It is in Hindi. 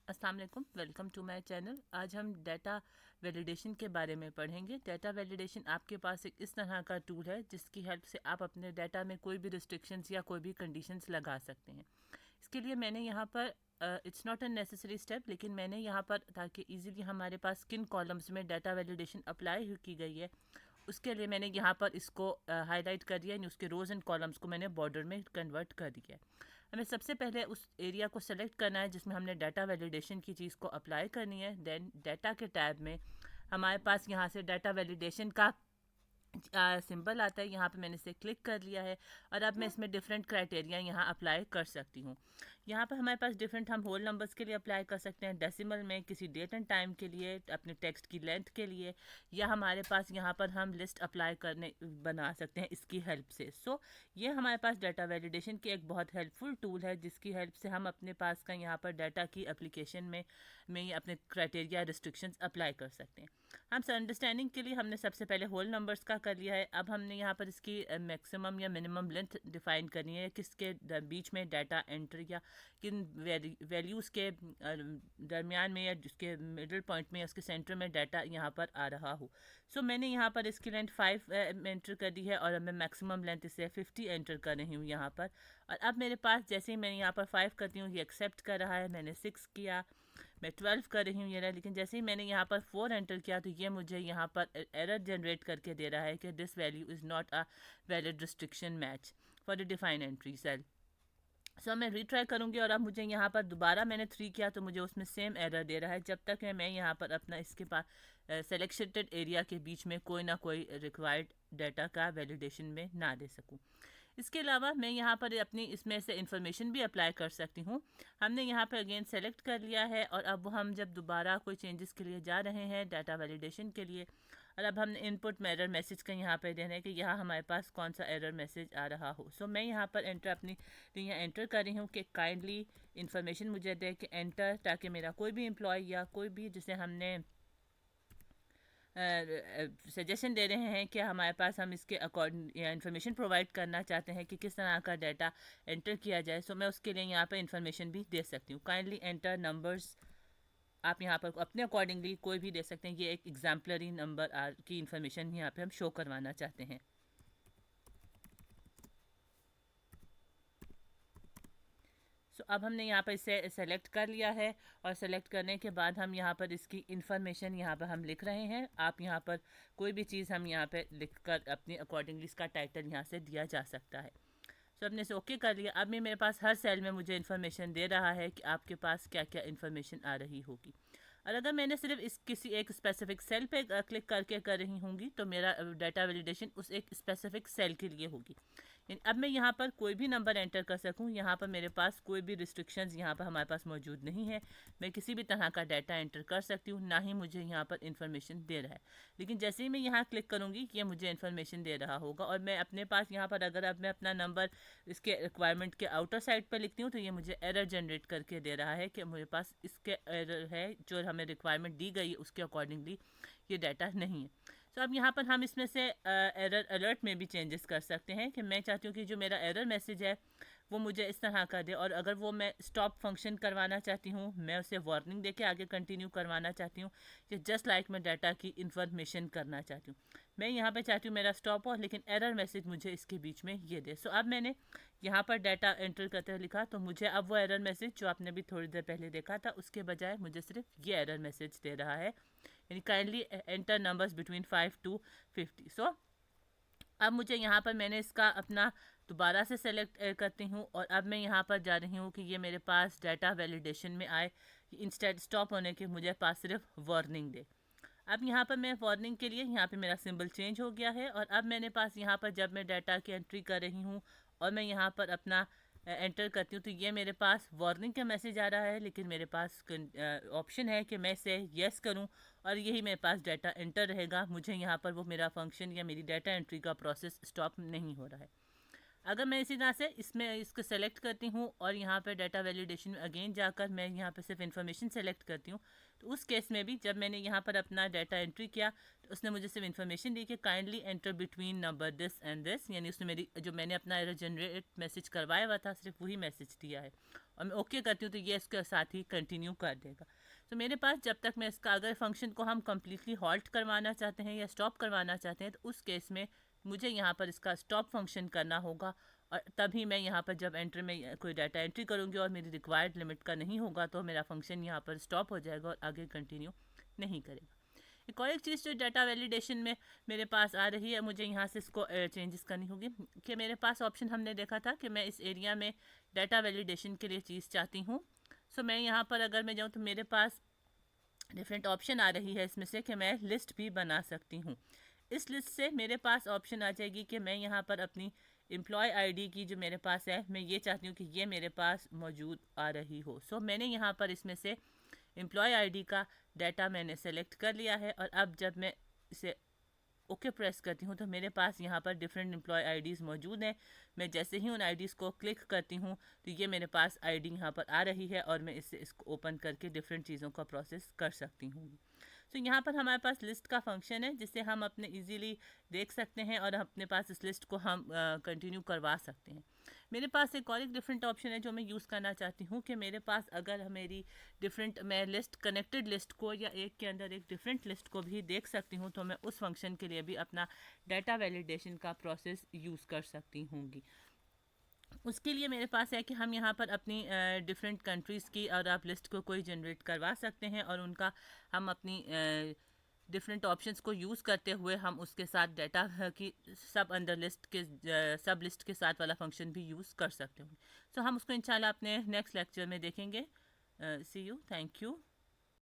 अस्सलाम वालेकुम, वेलकम टू माय चैनल। आज हम डाटा वैलिडेशन के बारे में पढ़ेंगे। डाटा वैलिडेशन आपके पास एक इस तरह का टूल है जिसकी हेल्प से आप अपने डाटा में कोई भी रिस्ट्रिक्शंस या कोई भी कंडीशंस लगा सकते हैं। इसके लिए मैंने यहाँ पर it's not a necessary step, लेकिन मैंने यहाँ पर ताकि इजीली हमारे पास किन कॉलम्स में डाटा वैलिडेशन अप्लाई की गई है उसके लिए मैंने यहाँ पर इसको हाईलाइट कर दिया, यानी उसके रोज़ एंड कॉलम्स को मैंने बॉर्डर में कन्वर्ट कर दिया है। हमें सबसे पहले उस एरिया को सेलेक्ट करना है जिसमें हमने डाटा वैलिडेशन की चीज़ को अप्लाई करनी है। देन डाटा के टैब में हमारे पास यहाँ से डाटा वैलिडेशन का सिंबल आता है, यहाँ पे मैंने इसे क्लिक कर लिया है और अब मैं इसमें डिफरेंट क्राइटेरिया यहाँ अप्लाई कर सकती हूँ। यहाँ पर हमारे पास डिफरेंट हम होल नंबर्स के लिए अप्लाई कर सकते हैं, डेसिमल में, किसी डेट एंड टाइम के लिए, अपने टेक्स्ट की लेंथ के लिए, या हमारे पास यहाँ पर हम लिस्ट अप्लाई करने बना सकते हैं इसकी हेल्प से। ये हमारे पास डाटा वैलिडेशन की एक बहुत हेल्पफुल टूल है जिसकी हेल्प से हम अपने पास का यहाँ पर डाटा की एप्लीकेशन में अपने क्राइटेरिया रिस्ट्रिक्शंस अप्लाई कर सकते हैं। हम अंडरस्टैंडिंग के लिए हमने सबसे पहले होल नंबर्स का कर लिया है। अब हमने यहाँ पर इसकी मैक्सिमम या मिनिमम लेंथ डिफाइन करनी है, किसके बीच में डाटा एंटर या किन वैल्यूज़ के दरमियान में या जिसके मिडिल पॉइंट में या उसके सेंटर में डाटा यहाँ पर आ रहा हो। मैंने यहाँ पर इसकी लेंथ 5 एंटर कर दी है और अब मैं मैक्सिमम लेंथ इसे 50 एंटर कर रही हूँ यहाँ पर। और अब मेरे पास जैसे ही मैं यहाँ पर 5 करती हूँ ये एक्सेप्ट कर रहा है, मैंने 6 किया, मैं 12 कर रही हूँ ये रहा, लेकिन जैसे ही मैंने यहाँ पर 4 एंटर किया तो ये मुझे यहाँ पर एरर जनरेट करके दे रहा है कि this value is not a valid restriction match for the define entry cell. मैं रीट्राई करूँगी और अब मुझे यहाँ पर दोबारा मैंने 3 किया तो मुझे उसमें सेम एरर दे रहा है जब तक मैं यहाँ पर अपना इसके पास सेलेक्टेड एरिया के बीच में कोई ना कोई रिक्वायर्ड डाटा का वैलिडेशन में ना दे सकूँ। इसके अलावा मैं यहाँ पर अपनी इसमें से इंफॉर्मेशन भी अप्लाई कर सकती हूँ। हमने यहाँ पर अगेन सेलेक्ट कर लिया है और अब हम जब दोबारा कोई चेंजेस के लिए जा रहे हैं डाटा वैलिडेशन के लिए, और अब हमने इनपुट में एरर मैसेज का यहाँ पर देना है कि यहाँ हमारे पास कौन सा एरर मैसेज आ रहा हो। मैं यहाँ पर एंटर अपनी यहाँ एंटर कर रही हूँ कि काइंडली इन्फॉर्मेशन मुझे दे कि एंटर, ताकि मेरा कोई भी एम्प्लॉय या कोई भी जिसे हमने सजेशन दे रहे हैं कि हमारे पास हम इसके अकॉर्डिंग या इन्फॉर्मेशन प्रोवाइड करना चाहते हैं कि किस तरह का डाटा एंटर किया जाए। मैं उसके लिए यहाँ पर इन्फॉर्मेशन भी दे सकती हूँ। काइंडली एंटर नंबर्स, आप यहाँ पर अपने अकॉर्डिंगली कोई भी दे सकते हैं। ये एक एग्जाम्पलरी नंबर की इन्फॉर्मेशन यहाँ पे हम शो करवाना चाहते हैं। अब हमने यहाँ पर इसे सेलेक्ट कर लिया है और सेलेक्ट करने के बाद हम यहाँ पर इसकी इन्फॉर्मेशन यहाँ पर हम लिख रहे हैं। आप यहाँ पर कोई भी चीज़ हम यहाँ पर लिख कर अपने अकॉर्डिंगली इसका टाइटल यहाँ से दिया जा सकता है। हमने इसे ओके कर लिया। अब मेरे पास हर सेल में मुझे इन्फॉर्मेशन दे रहा है कि आपके पास क्या क्या इन्फॉर्मेशन आ रही होगी। और अगर मैंने सिर्फ इस किसी एक स्पेसिफिक सेल पे क्लिक करके कर रही होंगी तो मेरा डाटा वैलिडेशन उस एक स्पेसिफिक सेल के लिए होगी। अब मैं यहाँ पर कोई भी नंबर एंटर कर सकूँ, यहाँ पर मेरे पास कोई भी रिस्ट्रिक्शंस यहाँ पर हमारे पास मौजूद नहीं है। मैं किसी भी तरह का डाटा एंटर कर सकती हूँ, ना ही मुझे यहाँ पर इन्फॉर्मेशन दे रहा है। लेकिन जैसे ही मैं यहाँ क्लिक करूँगी ये मुझे इन्फॉर्मेशन दे रहा होगा और मैं अपने पास यहाँ पर अगर अब मैं अपना नंबर इसके रिक्वायरमेंट के आउटर साइड पर लिखती हूँ तो ये मुझे एरर जनरेट करके दे रहा है कि मेरे पास इसके एरर है, जो हमें रिक्वायरमेंट दी गई है उसके अकॉर्डिंगली ये डाटा नहीं है। अब यहाँ पर हम इसमें से एरर अलर्ट में भी चेंजेस कर सकते हैं कि मैं चाहती हूँ कि जो मेरा एरर मैसेज है वो मुझे इस तरह का दे, और अगर वो मैं स्टॉप फंक्शन करवाना चाहती हूँ, मैं उसे वार्निंग दे के आगे कंटिन्यू करवाना चाहती हूँ, कि जस्ट लाइक मैं डाटा की इन्फॉर्मेशन करना चाहती हूँ। मैं यहाँ पे चाहती हूँ मेरा स्टॉप हो लेकिन एरर मैसेज मुझे इसके बीच में ये दे। अब मैंने यहाँ पर डाटा एंटर करते हुए लिखा तो मुझे अब वो एरर मैसेज जो आपने भी थोड़ी देर पहले देखा था उसके बजाय मुझे सिर्फ ये एरर मैसेज दे रहा है, यानी kindly enter numbers between 5 to 50। अब मुझे यहाँ पर मैंने इसका अपना दोबारा से सेलेक्ट करती हूँ और अब मैं यहाँ पर जा रही हूँ कि ये मेरे पास डाटा वैलिडेशन में आए, इंस्टेड स्टॉप होने के मुझे पास सिर्फ वार्निंग दे। अब यहाँ पर मैं वार्निंग के लिए यहाँ पे मेरा सिंबल चेंज हो गया है और अब मैंने पास यहाँ पर जब मैं डाटा की एंट्री कर रही हूँ और मैं यहाँ पर अपना एंटर करती हूँ तो ये मेरे पास वार्निंग का मैसेज आ रहा है, लेकिन मेरे पास ऑप्शन है कि मैं इसे येस करूँ और यही मेरे पास डाटा एंटर रहेगा। मुझे यहाँ पर वो मेरा फंक्शन या मेरी डाटा एंट्री का प्रोसेस स्टॉप नहीं हो रहा है। अगर मैं इसी तरह से इसमें इसको सेलेक्ट करती हूँ और यहाँ पे डाटा वैलिडेशन में अगेन जाकर मैं यहाँ पे सिर्फ इन्फॉर्मेशन सेलेक्ट करती हूँ तो उस केस में भी जब मैंने यहाँ पर अपना डाटा एंट्री किया तो उसने मुझे सिर्फ इन्फॉर्मेशन दी कि kindly enter between number this and this, यानी उसने मेरी जो मैंने अपना एरर जनरेट मैसेज करवाया हुआ था सिर्फ वही मैसेज दिया है और मैं ओके करती हूँ तो ये इसके साथ ही कंटिन्यू कर देगा। तो मेरे पास जब तक मैं इसका अगर फंक्शन को हम कम्प्लीटली हॉल्ट करवाना चाहते हैं या स्टॉप करवाना चाहते हैं तो उस केस में मुझे यहाँ पर इसका स्टॉप फंक्शन करना होगा, और तभी मैं यहाँ पर जब एंटर में कोई डाटा एंट्री करूँगी और मेरी रिक्वायर्ड लिमिट का नहीं होगा तो मेरा फंक्शन यहाँ पर स्टॉप हो जाएगा और आगे कंटिन्यू नहीं करेगा। एक और एक चीज़ जो डाटा वैलिडेशन में मेरे पास आ रही है, मुझे यहाँ से इसको चेंजेस करनी होगी कि मेरे पास ऑप्शन हमने देखा था कि मैं इस एरिया में डाटा वैलिडेशन के लिए चीज़ चाहती हूँ। सो मैं यहाँ पर अगर मैं जाऊँ तो मेरे पास डिफरेंट ऑप्शन आ रही है इसमें से कि मैं लिस्ट भी बना सकती हूँ। इस लिस्ट से मेरे पास ऑप्शन आ जाएगी कि मैं यहाँ पर अपनी एम्प्लॉय आईडी की जो मेरे पास है, मैं ये चाहती हूँ कि ये मेरे पास मौजूद आ रही हो। सो मैंने यहाँ पर इसमें से एम्प्लॉय आईडी का डाटा मैंने सेलेक्ट कर लिया है, और अब जब मैं इसे ओके प्रेस करती हूँ तो मेरे पास यहाँ पर डिफरेंट एम्प्लॉय आईडीज़ मौजूद हैं। मैं जैसे ही उन आईडीज़ को क्लिक करती हूँ तो ये मेरे पास आईडी यहाँ पर आ रही है, और मैं इसको ओपन करके डिफरेंट चीज़ों का प्रोसेस कर सकती हूँ। तो यहाँ पर हमारे पास लिस्ट का फंक्शन है जिससे हम अपने इजीली देख सकते हैं और अपने पास इस लिस्ट को हम कंटिन्यू करवा सकते हैं। मेरे पास एक और एक डिफरेंट ऑप्शन है जो मैं यूज़ करना चाहती हूँ कि मेरे पास अगर मेरी डिफरेंट मैं लिस्ट कनेक्टेड लिस्ट को या एक के अंदर एक डिफरेंट लिस्ट को भी देख सकती हूँ, तो मैं उस फंक्शन के लिए भी अपना डाटा वैलिडेशन का प्रोसेस यूज़ कर सकती हूँगी। उसके लिए मेरे पास है कि हम यहाँ पर अपनी डिफरेंट कंट्रीज़ की और आप लिस्ट को कोई जनरेट करवा सकते हैं, और उनका हम अपनी डिफरेंट ऑप्शंस को यूज़ करते हुए हम उसके साथ डाटा की सब अंडर लिस्ट के सब लिस्ट के साथ वाला फंक्शन भी यूज़ कर सकते होंगे। सो हम उसको इंशाल्लाह अपने नेक्स्ट लेक्चर में देखेंगे। सी यू, थैंक यू।